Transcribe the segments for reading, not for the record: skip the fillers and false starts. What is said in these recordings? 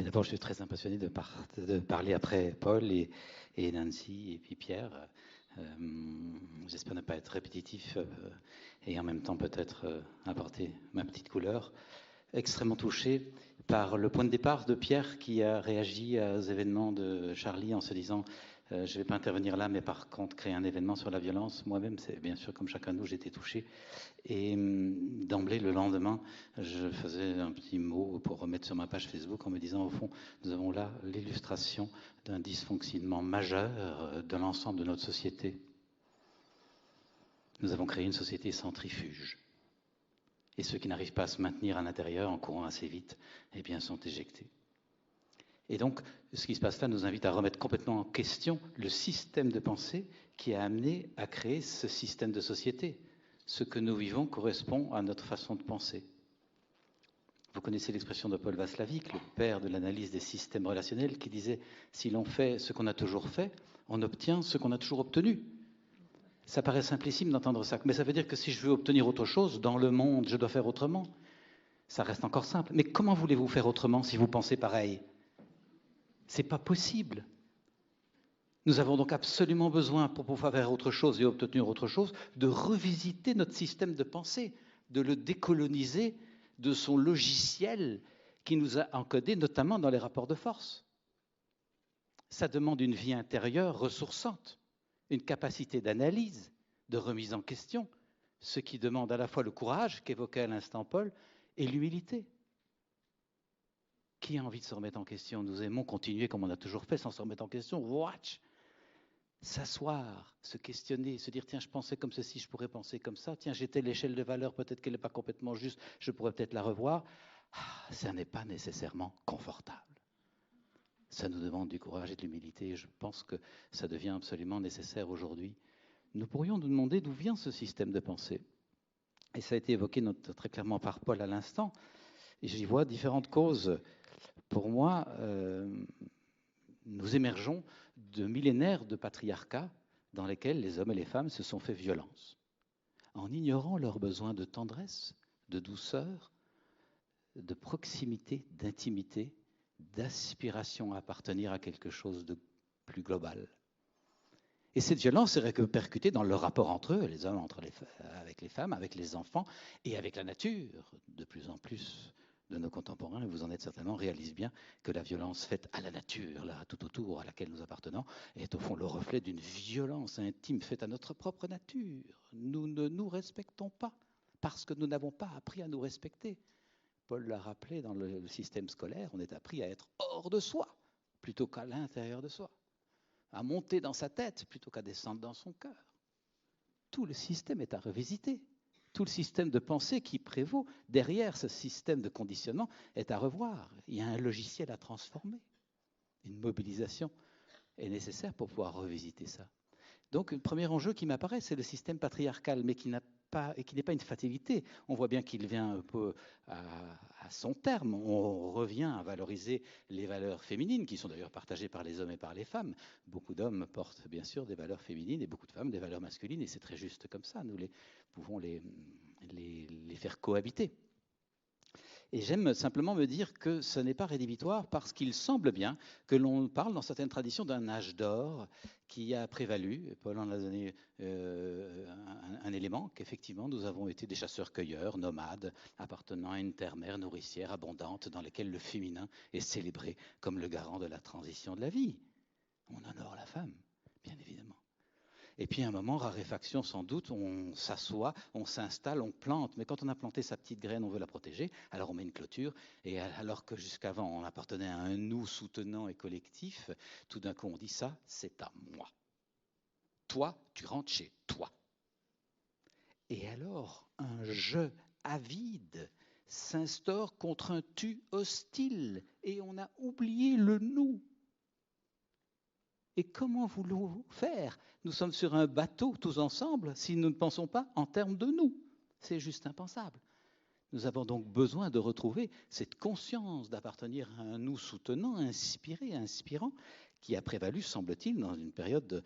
Mais d'abord, je suis très impressionné de parler après Paul et Nancy et puis Pierre. J'espère ne pas être répétitif et en même temps peut-être apporter ma petite couleur. Extrêmement touché par le point de départ de Pierre qui a réagi aux événements de Charlie en se disant je ne vais pas intervenir là, mais par contre créer un événement sur la violence. Moi-même, c'est bien sûr comme chacun de nous, j'ai été touché. Et d'emblée, le lendemain, je faisais un petit mot pour remettre sur ma page Facebook en me disant, au fond, nous avons là l'illustration d'un dysfonctionnement majeur de l'ensemble de notre société. Nous avons créé une société centrifuge. Et ceux qui n'arrivent pas à se maintenir à l'intérieur en courant assez vite, eh bien, sont éjectés. Et donc, ce qui se passe là nous invite à remettre complètement en question le système de pensée qui a amené à créer ce système de société. Ce que nous vivons correspond à notre façon de penser. Vous connaissez l'expression de Paul Václavic, le père de l'analyse des systèmes relationnels, qui disait « Si l'on fait ce qu'on a toujours fait, on obtient ce qu'on a toujours obtenu ». Ça paraît simplissime d'entendre ça, mais ça veut dire que si je veux obtenir autre chose dans le monde, je dois faire autrement. Ça reste encore simple. Mais comment voulez-vous faire autrement si vous pensez pareil ? C'est pas possible. Nous avons donc absolument besoin, pour pouvoir faire autre chose et obtenir autre chose, de revisiter notre système de pensée, de le décoloniser de son logiciel qui nous a encodés, notamment dans les rapports de force. Ça demande une vie intérieure ressourçante, une capacité d'analyse, de remise en question, ce qui demande à la fois le courage qu'évoquait à l'instant Paul et l'humilité. Qui a envie de se remettre en question? Nous aimons continuer comme on a toujours fait sans se remettre en question. Watch! S'asseoir, se questionner, se dire tiens, je pensais comme ceci, je pourrais penser comme ça. Tiens, j'ai telle échelle de valeur, peut-être qu'elle n'est pas complètement juste, je pourrais peut-être la revoir. Ça n'est pas nécessairement confortable. Ça nous demande du courage et de l'humilité. Et je pense que ça devient absolument nécessaire aujourd'hui. Nous pourrions nous demander d'où vient ce système de pensée. Et ça a été évoqué très clairement par Paul à l'instant. Et j'y vois différentes causes. Pour moi, nous émergeons de millénaires de patriarcat dans lesquels les hommes et les femmes se sont fait violence, en ignorant leurs besoins de tendresse, de douceur, de proximité, d'intimité, d'aspiration à appartenir à quelque chose de plus global. Et cette violence est répercutée dans leur rapport entre eux, les hommes avec les femmes, avec les enfants et avec la nature, de plus en plus. De nos contemporains, et vous en êtes certainement, réalisent bien que la violence faite à la nature, là, tout autour, à laquelle nous appartenons, est au fond le reflet d'une violence intime faite à notre propre nature. Nous ne nous respectons pas parce que nous n'avons pas appris à nous respecter. Paul l'a rappelé dans le système scolaire, on est appris à être hors de soi plutôt qu'à l'intérieur de soi, à monter dans sa tête plutôt qu'à descendre dans son cœur. Tout le système est à revisiter. Tout le système de pensée qui prévaut derrière ce système de conditionnement est à revoir. Il y a un logiciel à transformer. Une mobilisation est nécessaire pour pouvoir revisiter ça. Donc, le premier enjeu qui m'apparaît, c'est le système patriarcal, mais qui n'est pas une fatalité. On voit bien qu'il vient un peu à son terme. On revient à valoriser les valeurs féminines, qui sont d'ailleurs partagées par les hommes et par les femmes. Beaucoup d'hommes portent bien sûr des valeurs féminines et beaucoup de femmes des valeurs masculines, et c'est très juste comme ça. Nous pouvons les faire cohabiter. Et j'aime simplement me dire que ce n'est pas rédhibitoire parce qu'il semble bien que l'on parle dans certaines traditions d'un âge d'or qui a prévalu. Paul en a donné un élément, qu'effectivement nous avons été des chasseurs-cueilleurs, nomades, appartenant à une terre-mère nourricière abondante dans laquelle le féminin est célébré comme le garant de la transition de la vie. On honore la femme, bien évidemment. Et puis à un moment, raréfaction sans doute, on s'assoit, on s'installe, on plante. Mais quand on a planté sa petite graine, on veut la protéger, alors on met une clôture. Et alors que jusqu'avant, on appartenait à un nous soutenant et collectif, tout d'un coup, on dit ça, c'est à moi. Toi, tu rentres chez toi. Et alors, un je avide s'instaure contre un tu hostile. Et on a oublié le nous. Et comment voulons-nous faire? Nous sommes sur un bateau tous ensemble si nous ne pensons pas en termes de nous. C'est juste impensable. Nous avons donc besoin de retrouver cette conscience d'appartenir à un nous soutenant, inspiré, inspirant, qui a prévalu, semble-t-il, dans une période de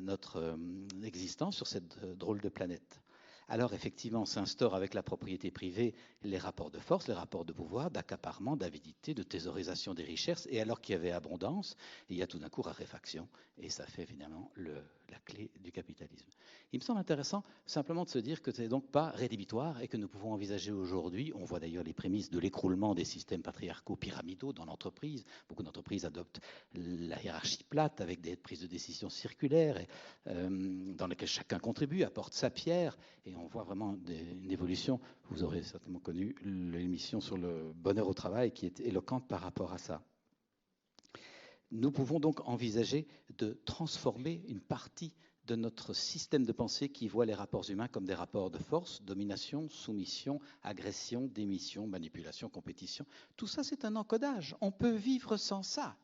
notre existence sur cette drôle de planète. alors effectivement s'instaurent avec la propriété privée les rapports de force, les rapports de pouvoir, d'accaparement, d'avidité, de thésaurisation des richesses, et alors qu'il y avait abondance, il y a tout d'un coup raréfaction, et ça fait évidemment la clé du capitalisme. Il me semble intéressant simplement de se dire que ce n'est donc pas rédhibitoire et que nous pouvons envisager aujourd'hui, on voit d'ailleurs les prémices de l'écroulement des systèmes patriarcaux pyramidaux dans l'entreprise. Beaucoup d'entreprises adoptent la hiérarchie plate avec des prises de décision circulaires dans lesquelles chacun contribue, apporte sa pierre, et on voit vraiment une évolution. Vous aurez certainement connu l'émission sur le bonheur au travail qui est éloquente par rapport à ça. Nous pouvons donc envisager de transformer une partie de notre système de pensée qui voit les rapports humains comme des rapports de force, domination, soumission, agression, démission, manipulation, compétition. Tout ça, c'est un encodage. On peut vivre sans ça.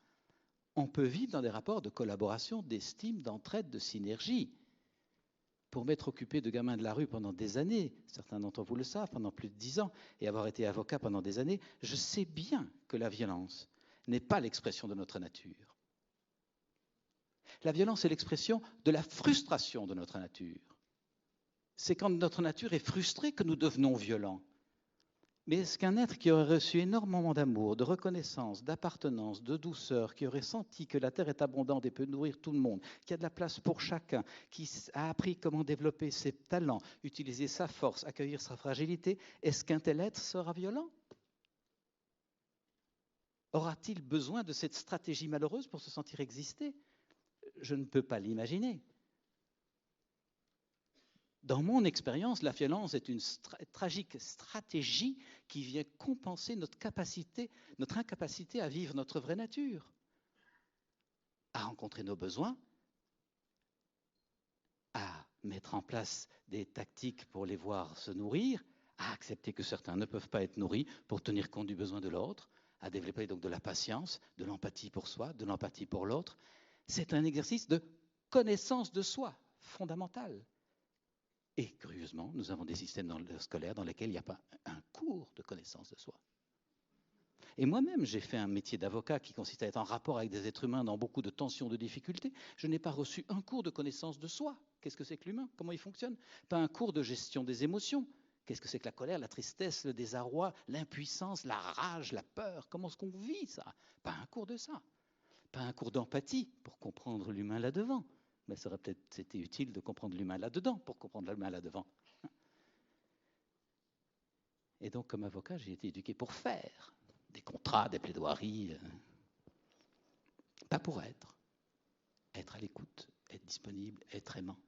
On peut vivre dans des rapports de collaboration, d'estime, d'entraide, de synergie. Pour m'être occupé de gamins de la rue pendant des années, certains d'entre vous le savent, pendant plus de 10 ans, et avoir été avocat pendant des années, je sais bien que la violence n'est pas l'expression de notre nature. La violence est l'expression de la frustration de notre nature. C'est quand notre nature est frustrée que nous devenons violents. Mais est-ce qu'un être qui aurait reçu énormément d'amour, de reconnaissance, d'appartenance, de douceur, qui aurait senti que la terre est abondante et peut nourrir tout le monde, qui a de la place pour chacun, qui a appris comment développer ses talents, utiliser sa force, accueillir sa fragilité, est-ce qu'un tel être sera violent ? Aura-t-il besoin de cette stratégie malheureuse pour se sentir exister ? Je ne peux pas l'imaginer. Dans mon expérience, la violence est une tragique stratégie qui vient compenser notre incapacité à vivre notre vraie nature, à rencontrer nos besoins, à mettre en place des tactiques pour les voir se nourrir, à accepter que certains ne peuvent pas être nourris pour tenir compte du besoin de l'autre, à développer donc de la patience, de l'empathie pour soi, de l'empathie pour l'autre. C'est un exercice de connaissance de soi fondamental. Et curieusement, nous avons des systèmes scolaires dans lesquels il n'y a pas un cours de connaissance de soi. Et moi-même, j'ai fait un métier d'avocat qui consiste à être en rapport avec des êtres humains dans beaucoup de tensions, de difficultés. Je n'ai pas reçu un cours de connaissance de soi. Qu'est-ce que c'est que l'humain ? Comment il fonctionne ? Pas un cours de gestion des émotions. Qu'est-ce que c'est que la colère, la tristesse, le désarroi, l'impuissance, la rage, la peur ? Comment est-ce qu'on vit ça ? Pas un cours de ça. Pas un cours d'empathie pour comprendre l'humain là-devant. Mais ça aurait peut-être été utile de comprendre l'humain là-dedans pour comprendre l'humain là-devant. Et donc, comme avocat, j'ai été éduqué pour faire des contrats, des plaidoiries, pas pour être à l'écoute, être disponible, être aimant.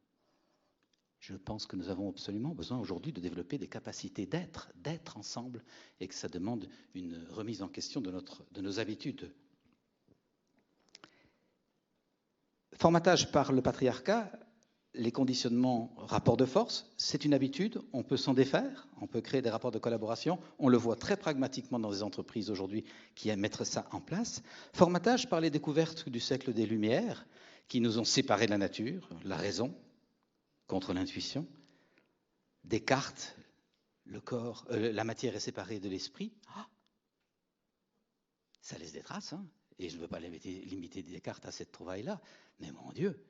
Je pense que nous avons absolument besoin aujourd'hui de développer des capacités d'être ensemble, et que ça demande une remise en question de nos habitudes. Formatage par le patriarcat, les conditionnements, rapports de force, c'est une habitude, on peut s'en défaire, on peut créer des rapports de collaboration, on le voit très pragmatiquement dans les entreprises aujourd'hui qui aiment mettre ça en place. Formatage par les découvertes du siècle des Lumières, qui nous ont séparés de la nature, la raison contre l'intuition. Descartes, le corps, la matière est séparée de l'esprit. Ça laisse des traces, hein, et je ne veux pas limiter Descartes à cette trouvaille-là, mais mon Dieu,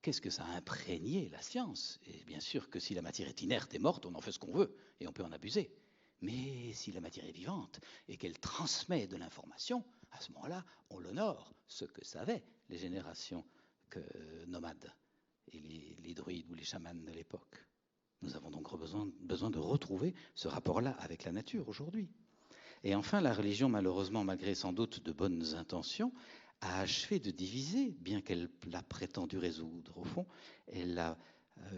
qu'est-ce que ça a imprégné la science ? Et bien sûr que si la matière est inerte et morte, on en fait ce qu'on veut, et on peut en abuser. Mais si la matière est vivante et qu'elle transmet de l'information, à ce moment-là, on l'honore, ce que savaient les générations nomades et les druides ou les chamans de l'époque. Nous avons donc besoin de retrouver ce rapport-là avec la nature aujourd'hui. Et enfin, la religion, malheureusement, malgré sans doute de bonnes intentions, a achevé de diviser, bien qu'elle l'a prétendu résoudre. Au fond, elle a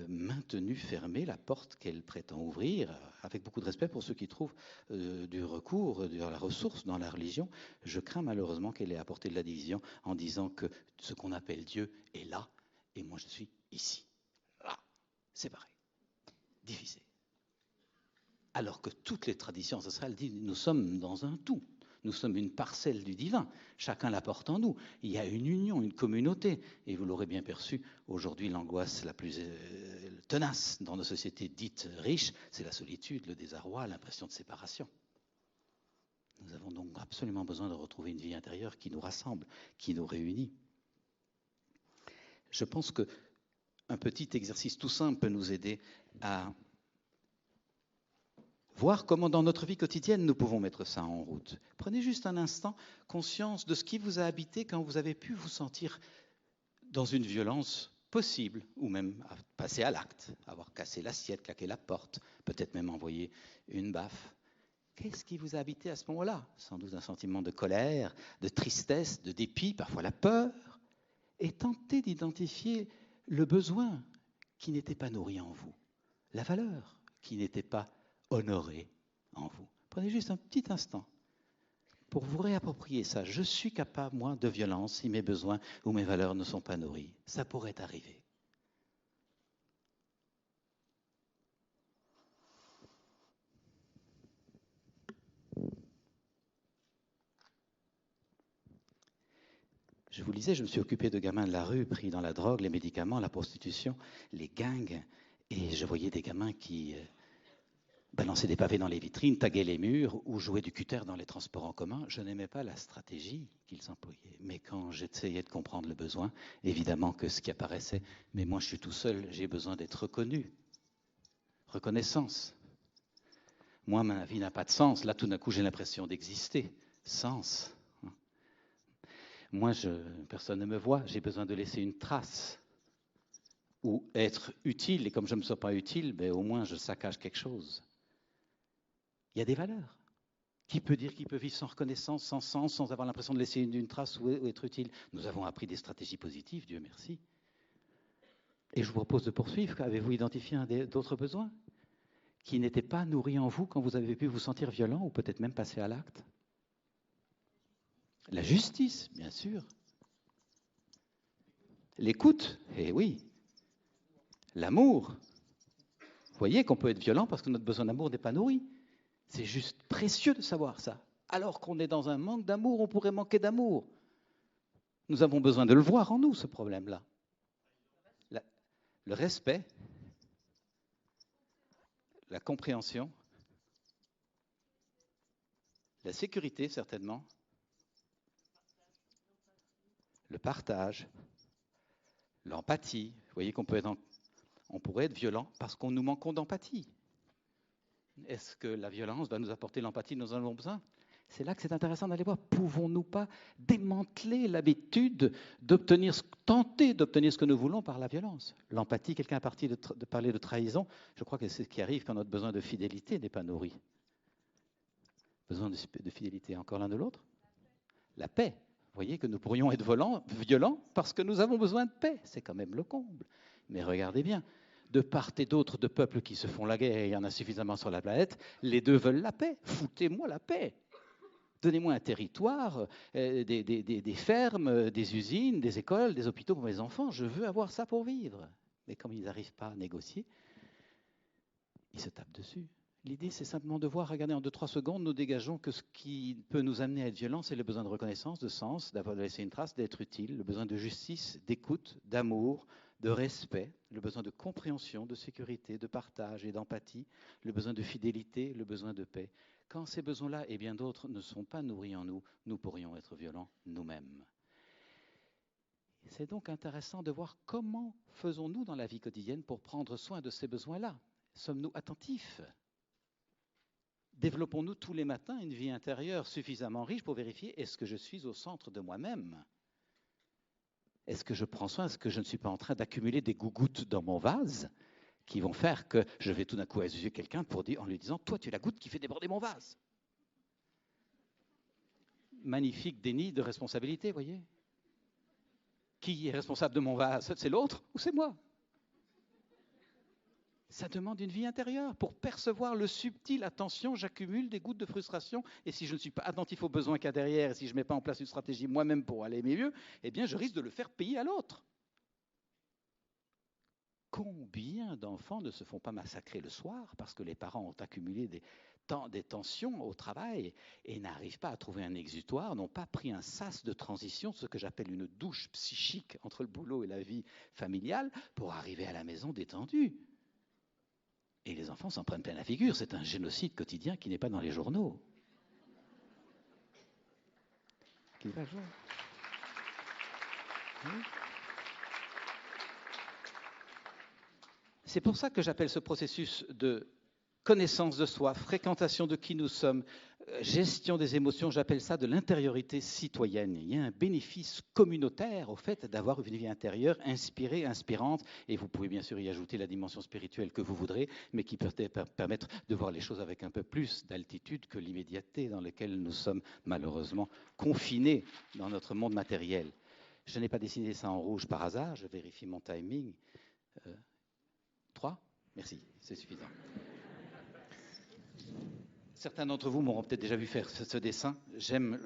maintenu fermée la porte qu'elle prétend ouvrir, avec beaucoup de respect pour ceux qui trouvent du recours, de la ressource dans la religion. Je crains malheureusement qu'elle ait apporté de la division en disant que ce qu'on appelle Dieu est là, et moi je suis ici, là, séparé, divisé. Alors que toutes les traditions ancestrales disent nous sommes dans un tout. Nous sommes une parcelle du divin. Chacun la porte en nous. Il y a une union, une communauté. Et vous l'aurez bien perçu, aujourd'hui, l'angoisse la plus tenace dans nos sociétés dites riches, c'est la solitude, le désarroi, l'impression de séparation. Nous avons donc absolument besoin de retrouver une vie intérieure qui nous rassemble, qui nous réunit. Je pense qu'un petit exercice tout simple peut nous aider à voir comment dans notre vie quotidienne nous pouvons mettre ça en route. Prenez juste un instant conscience de ce qui vous a habité quand vous avez pu vous sentir dans une violence possible, ou même passer à l'acte, avoir cassé l'assiette, claqué la porte, peut-être même envoyé une baffe. Qu'est-ce qui vous a habité à ce moment-là? Sans doute un sentiment de colère, de tristesse, de dépit, parfois la peur. Et tentez d'identifier le besoin qui n'était pas nourri en vous, la valeur qui n'était pas honorée en vous. Prenez juste un petit instant pour vous réapproprier ça. Je suis capable, moi, de violence si mes besoins ou mes valeurs ne sont pas nourris. Ça pourrait arriver. Je vous le disais, je me suis occupé de gamins de la rue, pris dans la drogue, les médicaments, la prostitution, les gangs, et je voyais des gamins qui balançaient des pavés dans les vitrines, taguaient les murs ou jouaient du cutter dans les transports en commun. Je n'aimais pas la stratégie qu'ils employaient. Mais quand j'essayais de comprendre le besoin, évidemment que ce qui apparaissait, mais moi je suis tout seul, j'ai besoin d'être reconnu. Reconnaissance. Moi, ma vie n'a pas de sens. Là, tout d'un coup, j'ai l'impression d'exister. Sens. Moi, personne ne me voit. J'ai besoin de laisser une trace. Ou être utile. Et comme je ne me sens pas utile, ben, au moins, je saccage quelque chose. Il y a des valeurs. Qui peut dire qu'il peut vivre sans reconnaissance, sans sens, sans avoir l'impression de laisser une trace ou être utile? Nous avons appris des stratégies positives, Dieu merci. Et je vous propose de poursuivre. Avez-vous identifié d'autres besoins qui n'étaient pas nourris en vous quand vous avez pu vous sentir violent ou peut-être même passer à l'acte? La justice, bien sûr. L'écoute, eh oui. L'amour. Vous voyez qu'on peut être violent parce que notre besoin d'amour n'est pas nourri. C'est juste précieux de savoir ça. Alors qu'on est dans un manque d'amour, on pourrait manquer d'amour. Nous avons besoin de le voir en nous, ce problème-là. Le respect, la compréhension, la sécurité, certainement, le partage, l'empathie. Vous voyez qu'on pourrait être violent parce qu'on nous manquons d'empathie. Est-ce que la violence va nous apporter l'empathie dont nous en avons besoin? C'est là que c'est intéressant d'aller voir. Pouvons-nous pas démanteler l'habitude tenter d'obtenir ce que nous voulons par la violence? L'empathie, quelqu'un a parti de parler de trahison. Je crois que c'est ce qui arrive quand notre besoin de fidélité n'est pas nourri. Besoin de fidélité, encore l'un de l'autre? La paix. Vous voyez que nous pourrions être violents parce que nous avons besoin de paix. C'est quand même le comble. Mais regardez bien, de part et d'autre de peuples qui se font la guerre, il y en a suffisamment sur la planète, les deux veulent la paix. Foutez-moi la paix. Donnez-moi un territoire, des fermes, des usines, des écoles, des hôpitaux pour mes enfants. Je veux avoir ça pour vivre. Mais comme ils n'arrivent pas à négocier, ils se tapent dessus. L'idée, c'est simplement de voir, regardez, en 2-3 secondes, nous dégageons que ce qui peut nous amener à être violent, c'est le besoin de reconnaissance, de sens, d'avoir laissé une trace, d'être utile, le besoin de justice, d'écoute, d'amour, de respect, le besoin de compréhension, de sécurité, de partage et d'empathie, le besoin de fidélité, le besoin de paix. Quand ces besoins-là et bien d'autres ne sont pas nourris en nous, nous pourrions être violents nous-mêmes. C'est donc intéressant de voir comment faisons-nous dans la vie quotidienne pour prendre soin de ces besoins-là. Sommes-nous attentifs? Développons-nous tous les matins une vie intérieure suffisamment riche pour vérifier est-ce que je suis au centre de moi-même? Est-ce que je prends soin? Est-ce que je ne suis pas en train d'accumuler des gougouttes dans mon vase qui vont faire que je vais tout d'un coup assister quelqu'un en lui disant « Toi, tu es la goutte qui fait déborder mon vase ». Magnifique déni de responsabilité, voyez. Qui est responsable de mon vase? C'est l'autre ou c'est moi? Ça demande une vie intérieure pour percevoir le subtil. Attention, j'accumule des gouttes de frustration et si je ne suis pas attentif aux besoins qu'il y a derrière et si je ne mets pas en place une stratégie moi-même pour aller mieux, eh bien je risque de le faire payer à l'autre. Combien d'enfants ne se font pas massacrer le soir parce que les parents ont accumulé des tensions au travail et n'arrivent pas à trouver un exutoire, n'ont pas pris un sas de transition, ce que j'appelle une douche psychique entre le boulot et la vie familiale, pour arriver à la maison détendu. Et les enfants s'en prennent plein la figure. C'est un génocide quotidien qui n'est pas dans les journaux. Oui. C'est pour ça que j'appelle ce processus de connaissance de soi, fréquentation de qui nous sommes, gestion des émotions, j'appelle ça de l'intériorité citoyenne. Il y a un bénéfice communautaire au fait d'avoir une vie intérieure inspirée, inspirante, et vous pouvez bien sûr y ajouter la dimension spirituelle que vous voudrez, mais qui peut permettre de voir les choses avec un peu plus d'altitude que l'immédiateté dans laquelle nous sommes malheureusement confinés dans notre monde matériel. Je n'ai pas dessiné ça en rouge par hasard, je vérifie mon timing. 3 ? Merci, c'est suffisant. Certains d'entre vous m'auront peut-être déjà vu faire ce dessin. J'aime,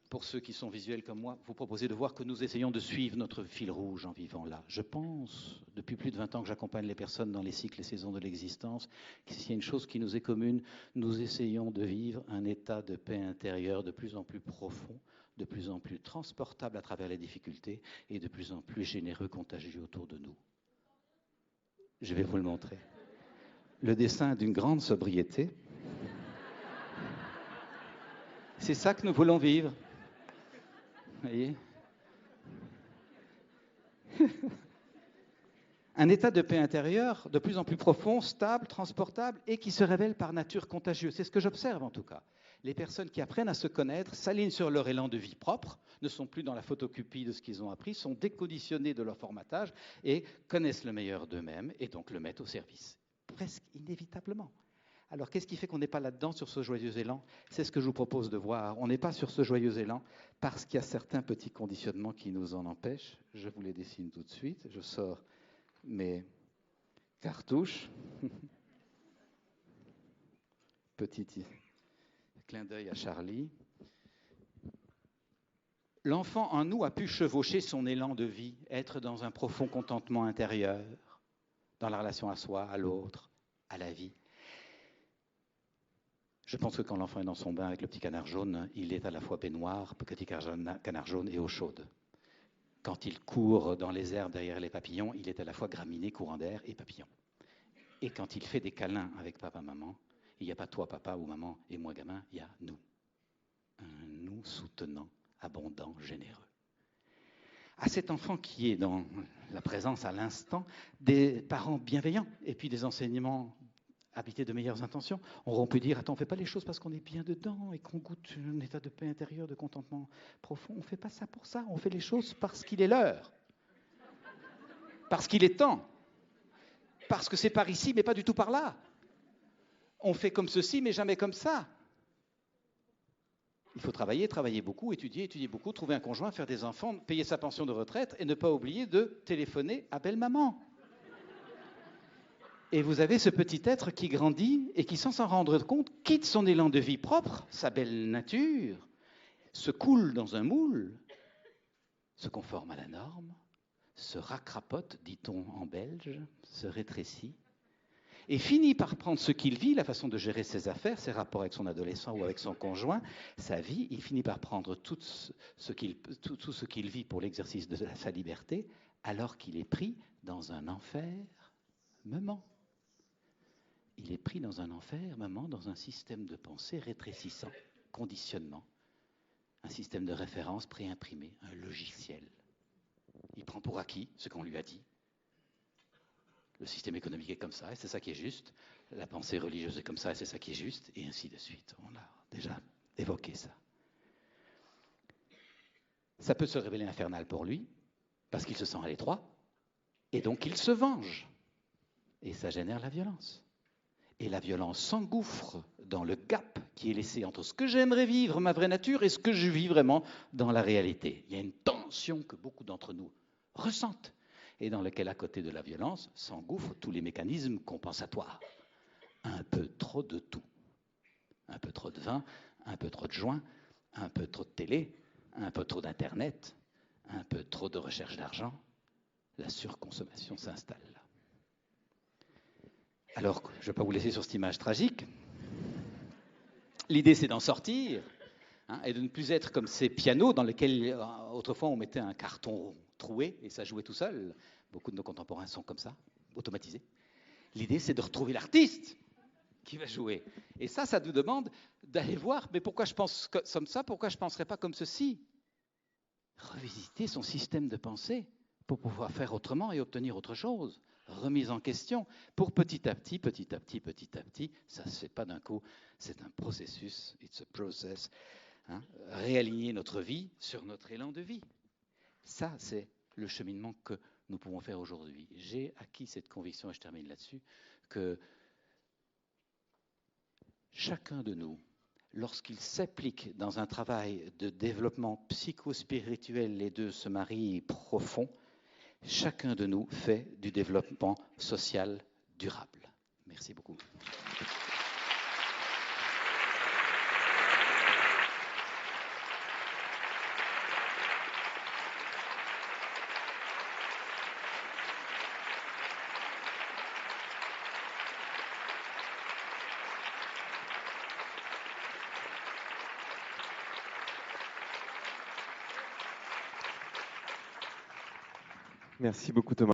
pour ceux qui sont visuels comme moi, vous proposer de voir que nous essayons de suivre notre fil rouge en vivant là. Je pense, depuis plus de 20 ans que j'accompagne les personnes dans les cycles et saisons de l'existence, qu'il y a une chose qui nous est commune, nous essayons de vivre un état de paix intérieure de plus en plus profond, de plus en plus transportable à travers les difficultés et de plus en plus généreux, contagieux autour de nous. Je vais vous le montrer. Le dessin d'une grande sobriété. C'est ça que nous voulons vivre. Vous voyez ? Un état de paix intérieure de plus en plus profond, stable, transportable et qui se révèle par nature contagieux. C'est ce que j'observe en tout cas. Les personnes qui apprennent à se connaître, s'alignent sur leur élan de vie propre, ne sont plus dans la photocopie de ce qu'ils ont appris, sont déconditionnés de leur formatage et connaissent le meilleur d'eux-mêmes et donc le mettent au service. Presque inévitablement. Alors, qu'est-ce qui fait qu'on n'est pas là-dedans sur ce joyeux élan ? C'est ce que je vous propose de voir. On n'est pas sur ce joyeux élan parce qu'il y a certains petits conditionnements qui nous en empêchent. Je vous les dessine tout de suite. Je sors mes cartouches. Petit clin d'œil à Charlie. L'enfant en nous a pu chevaucher son élan de vie, être dans un profond contentement intérieur, dans la relation à soi, à l'autre, à la vie. Je pense que quand l'enfant est dans son bain avec le petit canard jaune, il est à la fois baignoire, petit canard jaune et eau chaude. Quand il court dans les airs derrière les papillons, il est à la fois graminé, courant d'air et papillon. Et quand il fait des câlins avec papa, maman, il n'y a pas toi, papa ou maman et moi, gamin, il y a nous. Un nous soutenant, abondant, généreux. À cet enfant qui est dans la présence à l'instant des parents bienveillants et puis des enseignements habités de meilleures intentions, on peut dire, attends, on ne fait pas les choses parce qu'on est bien dedans et qu'on goûte un état de paix intérieure, de contentement profond. On ne fait pas ça pour ça, on fait les choses parce qu'il est l'heure. Parce qu'il est temps. Parce que c'est par ici, mais pas du tout par là. On fait comme ceci, mais jamais comme ça. Il faut travailler, travailler beaucoup, étudier, étudier beaucoup, trouver un conjoint, faire des enfants, payer sa pension de retraite et ne pas oublier de téléphoner à belle-maman. Et vous avez ce petit être qui grandit et qui, sans s'en rendre compte, quitte son élan de vie propre, sa belle nature, se coule dans un moule, se conforme à la norme, se racrapote, dit-on en belge, se rétrécit, et finit par prendre ce qu'il vit, la façon de gérer ses affaires, ses rapports avec son adolescent ou avec son conjoint, sa vie, il finit par prendre tout ce qu'il vit pour l'exercice de sa liberté, alors qu'il est pris dans un enfermement. Il est pris dans un enfermement, dans un système de pensée rétrécissant, conditionnement, un système de référence préimprimé, un logiciel. Il prend pour acquis ce qu'on lui a dit. Le système économique est comme ça, et c'est ça qui est juste. La pensée religieuse est comme ça, et c'est ça qui est juste, et ainsi de suite. On a déjà évoqué ça. Ça peut se révéler infernal pour lui, parce qu'il se sent à l'étroit, et donc il se venge. Et ça génère la violence. Et la violence s'engouffre dans le gap qui est laissé entre ce que j'aimerais vivre, ma vraie nature, et ce que je vis vraiment dans la réalité. Il y a une tension que beaucoup d'entre nous ressentent, et dans lequel, à côté de la violence, s'engouffrent tous les mécanismes compensatoires. Un peu trop de tout. Un peu trop de vin, un peu trop de joint, un peu trop de télé, un peu trop d'internet, un peu trop de recherche d'argent. La surconsommation s'installe. Alors, je ne vais pas vous laisser sur cette image tragique. L'idée, c'est d'en sortir, et de ne plus être comme ces pianos dans lesquels, autrefois, on mettait un carton troué et ça jouait tout seul. Beaucoup de nos contemporains sont comme ça, automatisés. L'idée, c'est de retrouver l'artiste qui va jouer. Et ça nous demande d'aller voir, mais pourquoi je pense comme ça, pourquoi je ne penserais pas comme ceci ? Revisiter son système de pensée pour pouvoir faire autrement et obtenir autre chose. remise en question pour petit à petit, ça ne se fait pas d'un coup, c'est un processus, it's a process, hein, réaligner notre vie sur notre élan de vie. Ça, c'est le cheminement que nous pouvons faire aujourd'hui. J'ai acquis cette conviction, et je termine là-dessus, que chacun de nous, lorsqu'il s'applique dans un travail de développement psycho-spirituel, les deux se marient profond, chacun de nous fait du développement social durable. Merci beaucoup. Merci beaucoup Thomas.